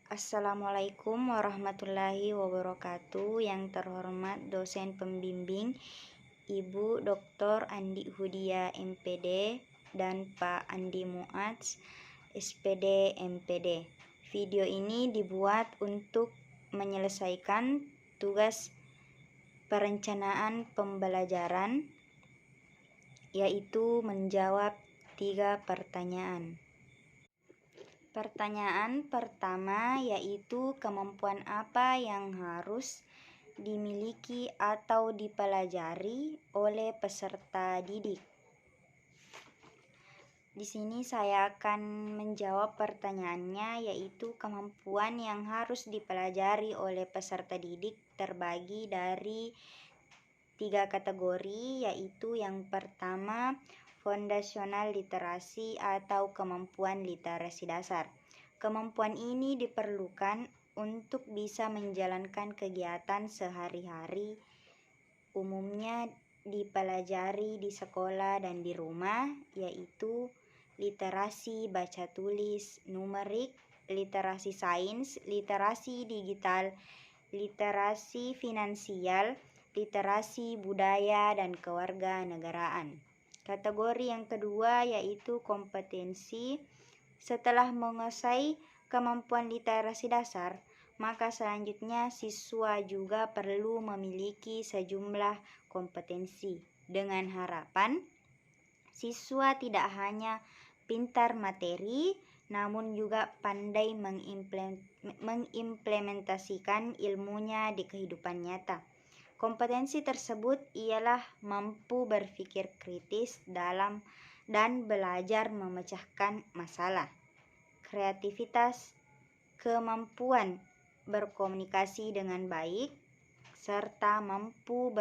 Assalamualaikum warahmatullahi wabarakatuh. Yang terhormat dosen pembimbing Ibu Dr. Andi Hudia MPD dan Pak Andi Muadz SPD MPD. Video ini dibuat untuk menyelesaikan tugas perencanaan pembelajaran, yaitu menjawab 3 pertanyaan. Pertanyaan pertama yaitu kemampuan apa yang harus dimiliki atau dipelajari oleh peserta didik. Di sini saya akan menjawab pertanyaannya, yaitu kemampuan yang harus dipelajari oleh peserta didik terbagi dari 3 kategori, yaitu yang pertama fondasional literasi atau kemampuan literasi dasar. Kemampuan ini diperlukan untuk bisa menjalankan kegiatan sehari-hari, umumnya dipelajari di sekolah dan di rumah, yaitu literasi baca tulis, numerik, literasi sains, literasi digital, literasi finansial, literasi budaya dan kewarganegaraan. Kategori yang kedua yaitu kompetensi. Setelah menguasai kemampuan literasi dasar, maka selanjutnya siswa juga perlu memiliki sejumlah kompetensi dengan harapan siswa tidak hanya pintar materi, namun juga pandai mengimplementasikan ilmunya di kehidupan nyata. Kompetensi tersebut ialah mampu berpikir kritis dan belajar memecahkan masalah, kreativitas, kemampuan berkomunikasi dengan baik, serta mampu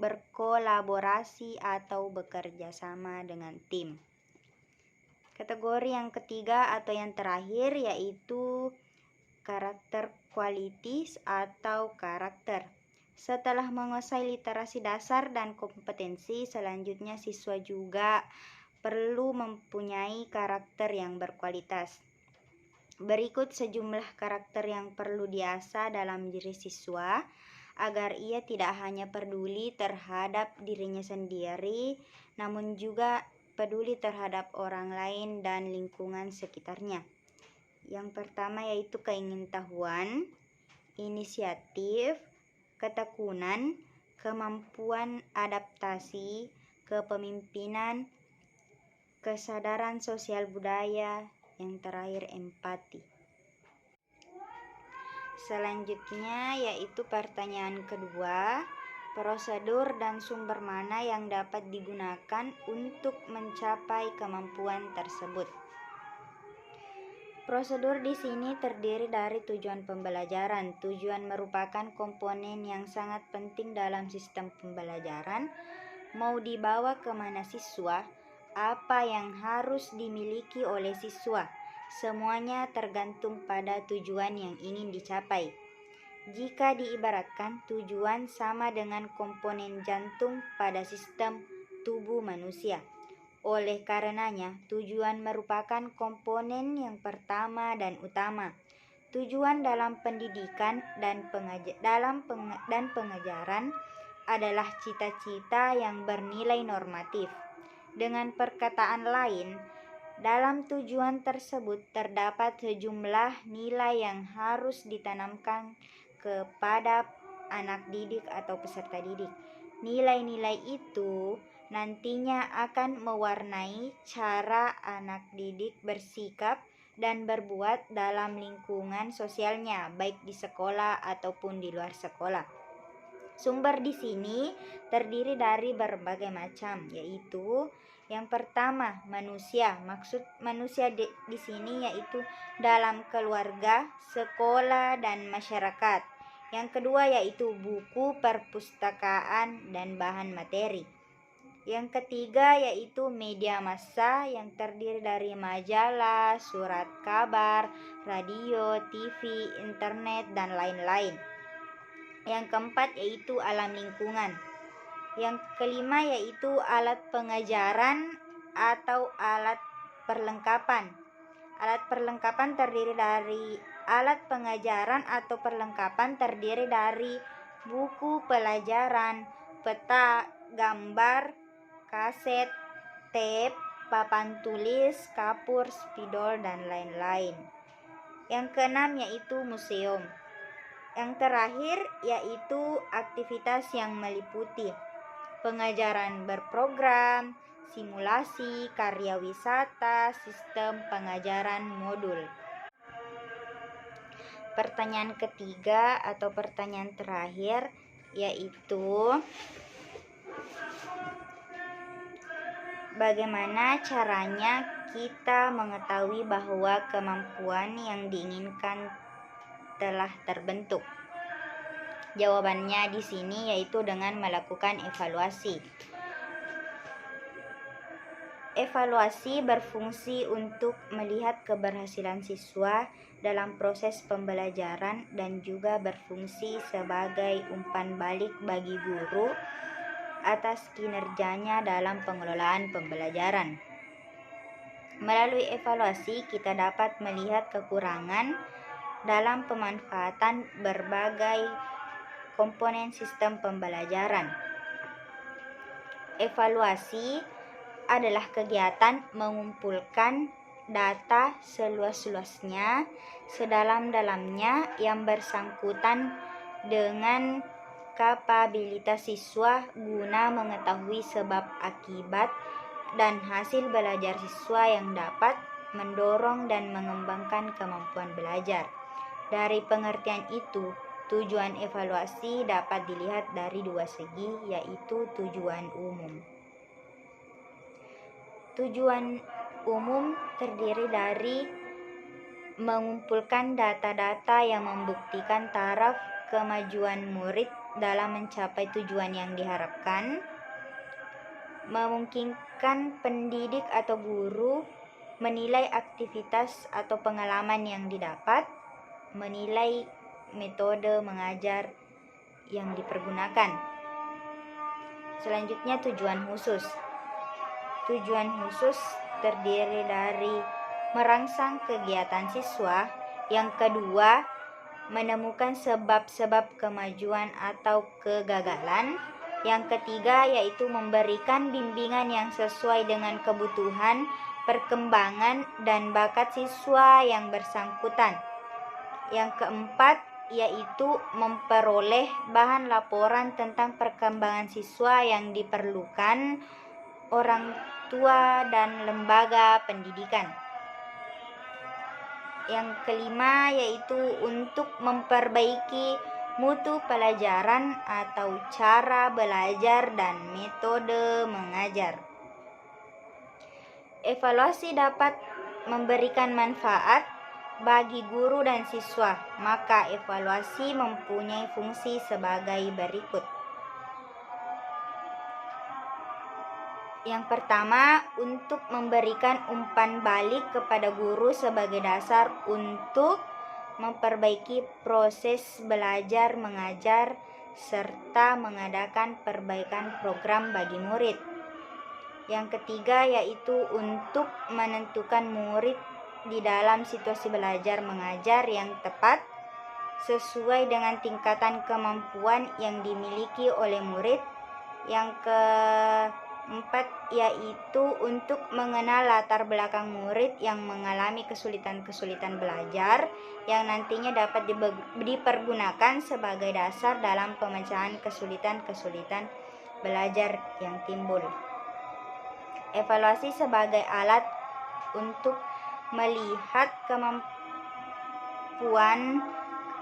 berkolaborasi atau bekerja sama dengan tim. Kategori yang ketiga atau yang terakhir yaitu karakter qualities atau karakter. Setelah menguasai literasi dasar dan kompetensi, selanjutnya siswa juga perlu mempunyai karakter yang berkualitas. Berikut sejumlah karakter yang perlu diasah dalam diri siswa agar ia tidak hanya peduli terhadap dirinya sendiri, namun juga peduli terhadap orang lain dan lingkungan sekitarnya. Yang pertama yaitu keingintahuan, inisiatif, ketekunan, kemampuan adaptasi, kepemimpinan, kesadaran sosial budaya, yang terakhir empati. Selanjutnya yaitu pertanyaan kedua, prosedur dan sumber mana yang dapat digunakan untuk mencapai kemampuan tersebut. Prosedur di sini terdiri dari tujuan pembelajaran. Tujuan merupakan komponen yang sangat penting dalam sistem pembelajaran. Mau dibawa kemana siswa, apa yang harus dimiliki oleh siswa, semuanya tergantung pada tujuan yang ingin dicapai. Jika diibaratkan, tujuan sama dengan komponen jantung pada sistem tubuh manusia. Oleh karenanya, tujuan merupakan komponen yang pertama dan utama. Tujuan dalam pendidikan dan pengajaran adalah cita-cita yang bernilai normatif. Dengan perkataan lain, dalam tujuan tersebut terdapat sejumlah nilai yang harus ditanamkan kepada anak didik atau peserta didik. Nilai-nilai itu nantinya akan mewarnai cara anak didik bersikap dan berbuat dalam lingkungan sosialnya, baik di sekolah ataupun di luar sekolah. Sumber di sini terdiri dari berbagai macam, yaitu yang pertama manusia. Maksud manusia di sini yaitu dalam keluarga, sekolah, dan masyarakat. Yang kedua yaitu buku, perpustakaan, dan bahan materi. Yang ketiga yaitu media massa yang terdiri dari majalah, surat kabar, radio, TV, internet, dan lain-lain. Yang keempat yaitu alam lingkungan. Yang kelima yaitu alat pengajaran atau alat perlengkapan. Alat perlengkapan terdiri dari alat pengajaran atau perlengkapan terdiri dari buku pelajaran, peta, gambar, kaset, tape, papan tulis, kapur, spidol, dan lain-lain. Yang keenam yaitu museum. Yang terakhir yaitu aktivitas yang meliputi pengajaran berprogram, simulasi, karya wisata, sistem pengajaran modul. Pertanyaan ketiga atau pertanyaan terakhir yaitu bagaimana caranya kita mengetahui bahwa kemampuan yang diinginkan telah terbentuk? Jawabannya di sini yaitu dengan melakukan evaluasi. Evaluasi berfungsi untuk melihat keberhasilan siswa dalam proses pembelajaran dan juga berfungsi sebagai umpan balik bagi guru atas kinerjanya dalam pengelolaan pembelajaran. Melalui evaluasi, kita dapat melihat kekurangan dalam pemanfaatan berbagai komponen sistem pembelajaran. Evaluasi adalah kegiatan mengumpulkan data seluas-luasnya, sedalam-dalamnya yang bersangkutan dengan kapabilitas siswa guna mengetahui sebab akibat dan hasil belajar siswa yang dapat mendorong dan mengembangkan kemampuan belajar. Dari pengertian itu, tujuan evaluasi dapat dilihat dari dua segi, yaitu tujuan umum. Tujuan umum terdiri dari mengumpulkan data-data yang membuktikan taraf kemajuan murid dalam mencapai tujuan yang diharapkan, memungkinkan pendidik atau guru menilai aktivitas atau pengalaman yang didapat, menilai metode mengajar yang dipergunakan. Selanjutnya, tujuan khusus. Tujuan khusus terdiri dari merangsang kegiatan siswa. Yang kedua, menemukan sebab-sebab kemajuan atau kegagalan. Yang ketiga yaitu memberikan bimbingan yang sesuai dengan kebutuhan, perkembangan, dan bakat siswa yang bersangkutan. Yang keempat yaitu memperoleh bahan laporan tentang perkembangan siswa yang diperlukan orang tua dan lembaga pendidikan. Yang kelima yaitu untuk memperbaiki mutu pelajaran atau cara belajar dan metode mengajar. Evaluasi dapat memberikan manfaat bagi guru dan siswa, maka evaluasi mempunyai fungsi sebagai berikut. Yang pertama, untuk memberikan umpan balik kepada guru sebagai dasar untuk memperbaiki proses belajar mengajar serta mengadakan perbaikan program bagi murid. Yang ketiga yaitu untuk menentukan murid di dalam situasi belajar mengajar yang tepat sesuai dengan tingkatan kemampuan yang dimiliki oleh murid. Yang keempat yaitu untuk mengenal latar belakang murid yang mengalami kesulitan-kesulitan belajar yang nantinya dapat dipergunakan sebagai dasar dalam pemecahan kesulitan-kesulitan belajar yang timbul. Evaluasi sebagai alat untuk melihat kemampuan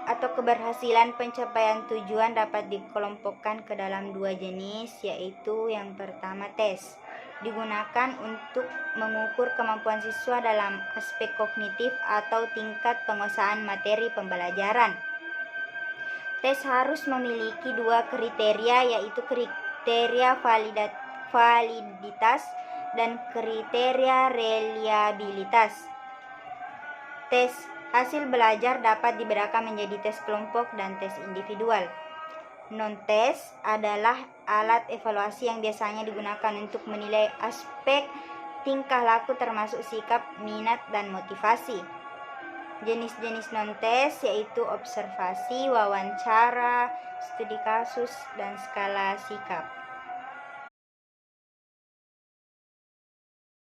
atau keberhasilan pencapaian tujuan dapat dikelompokkan ke dalam dua jenis, yaitu yang pertama tes. Digunakan untuk mengukur kemampuan siswa dalam aspek kognitif atau tingkat penguasaan materi pembelajaran. Tes harus memiliki dua kriteria, yaitu kriteria validitas dan kriteria reliabilitas. Tes hasil belajar dapat dibedakan menjadi tes kelompok dan tes individual. Non-tes adalah alat evaluasi yang biasanya digunakan untuk menilai aspek tingkah laku termasuk sikap, minat, dan motivasi. Jenis-jenis non-tes yaitu observasi, wawancara, studi kasus, dan skala sikap.